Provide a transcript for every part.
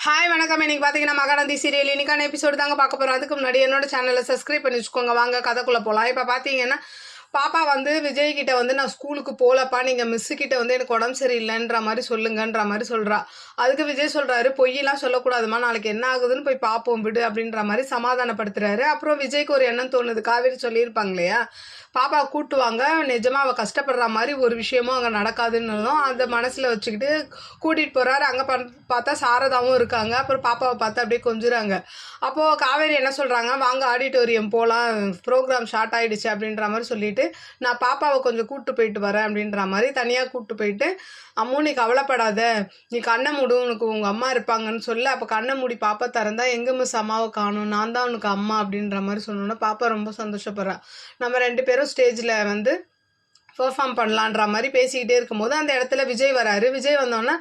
Hi வணக்கம். இன்னைக்கு பார்த்தீங்கன்னா மகாநதி சீரியல் இன்னைக்கான எபிசோடு தாங்க பார்க்க போகிறோம். அதுக்கு முன்னாடி என்னோட சேனலை சப்ஸ்கிரைப் பண்ணி வச்சுக்கோங்க. வாங்க கதைக்குள்ளே போகலாம். இப்போ பார்த்தீங்கன்னா பாப்பா வந்து விஜய்கிட்ட வந்து நான் ஸ்கூலுக்கு போகலப்பா, நீங்கள் மிஸ்ஸுக்கிட்ட வந்து எனக்கு உடம்பு சரியில்லைன்ற மாதிரி சொல்லுங்கன்ற மாதிரி சொல்கிறா. அதுக்கு விஜய் சொல்கிறாரு, பொய்யெல்லாம் சொல்லக்கூடாதுமா, நாளைக்கு என்ன ஆகுதுன்னு போய் பார்ப்போம் விடு அப்படின்ற மாதிரி சமாதானப்படுத்துறாரு. அப்புறம் விஜய்க்கு ஒரு எண்ணம் தோணுது, காவேரி சொல்லியிருப்பாங்க இல்லையா, பாப்பா கூட்டுவாங்க, நிஜமாக அவள் கஷ்டப்படுற மாதிரி ஒரு விஷயமும் அங்கே நடக்காதுன்னதும் அந்த மனசில் வச்சுக்கிட்டு கூட்டிகிட்டு போகிறாரு. அங்கே பார்த்தா சாரதாவும் இருக்காங்க. அப்புறம் பாப்பாவை பார்த்து அப்படியே கொஞ்சுறாங்க. அப்போது காவேரி என்ன சொல்கிறாங்க, வாங்க ஆடிட்டோரியம் போகலாம், ப்ரோக்ராம் ஸ்டார்ட் ஆகிடுச்சு அப்படின்ற மாதிரி சொல்லிட்டு நான் பாப்பாவை கொஞ்சம் கூப்பிட்டு போயிட்டு வரேன் அப்படின்ற மாதிரி தனியாக கூப்பிட்டு போயிட்டு, அம்மு நீ கவலைப்படாத, நீ கண்ணை மூடு, உனக்கு உங்கள் அம்மா இருப்பாங்கன்னு சொல்ல. அப்போ கண்ணை மூடி பாப்பா திறந்தா எங்கே மிஸ் அம்மாவை காணும், நான் தான் உனக்கு அம்மா அப்படின்ற மாதிரி சொன்னோன்னா பாப்பா ரொம்ப சந்தோஷப்படுறேன். நம்ம 2 பேரும் ஸ்டேஜில் வந்து பெர்ஃபார்ம் பண்ணலான்ற மாதிரி பேசிக்கிட்டே இருக்கும்போது அந்த இடத்துல விஜய் வராரு. விஜய் வந்தோன்னா,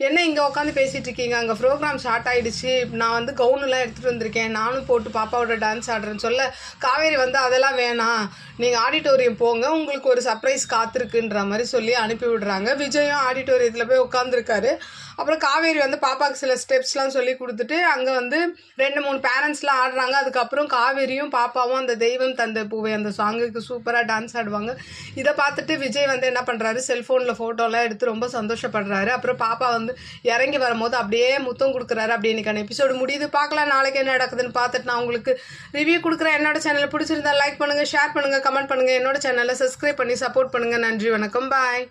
என்ன இங்கே உட்காந்து பேசிகிட்டு இருக்கீங்க, அங்கே ப்ரோக்ராம் ஸ்டார்ட் ஆகிடுச்சு, நான் வந்து கவுனெலாம் எடுத்துகிட்டு வந்திருக்கேன், நானும் போட்டு பாப்பாவோட டான்ஸ் ஆடுறேன்னு சொல்ல. காவேரி வந்து அதெல்லாம் வேணாம், நீங்கள் ஆடிட்டோரியம் போங்க, உங்களுக்கு ஒரு சர்ப்ரைஸ் காத்திருக்குன்ற மாதிரி சொல்லி அனுப்பி விடுறாங்க. விஜயும் ஆடிட்டோரியத்தில் போய் உட்காந்துருக்காரு. அப்புறம் காவேரி வந்து பாப்பாவுக்கு சில ஸ்டெப்ஸ்லாம் சொல்லி கொடுத்துட்டு அங்கே வந்து 2-3 பேரண்ட்ஸ்லாம் ஆடுறாங்க. அதுக்கப்புறம் காவேரியும் பாப்பாவும் அந்த தெய்வம் தந்த பூவை அந்த சாங்குக்கு சூப்பராக டான்ஸ் ஆடுவாங்க. இதை பார்த்துட்டு விஜய் வந்து என்ன பண்ணுறாரு, செல்ஃபோனில் ஃபோட்டோலாம் எடுத்து ரொம்ப சந்தோஷப்படுறாரு. அப்புறம் பாப்பா வந்து இறங்கி வரும்போது அப்படியே முத்தம் கொடுக்குறாரு. அப்படி இன்னைக்கான எபிசோடு முடியுது. பார்க்கலாம் நாளைக்கு என்ன நடக்குதுன்னு பார்த்துட்டு நான் உங்களுக்கு ரிவ்யூ கொடுக்குறேன். என்னோட சேனலை பிடிச்சிருந்தா லைக் பண்ணுங்கள், ஷேர் பண்ணுங்கள், கமெண்ட் பண்ணுங்கள். என்னோட சேனலை சப்ஸ்கிரைப் பண்ணி சப்போர்ட் பண்ணுங்கள். நன்றி, வணக்கம், பாய்.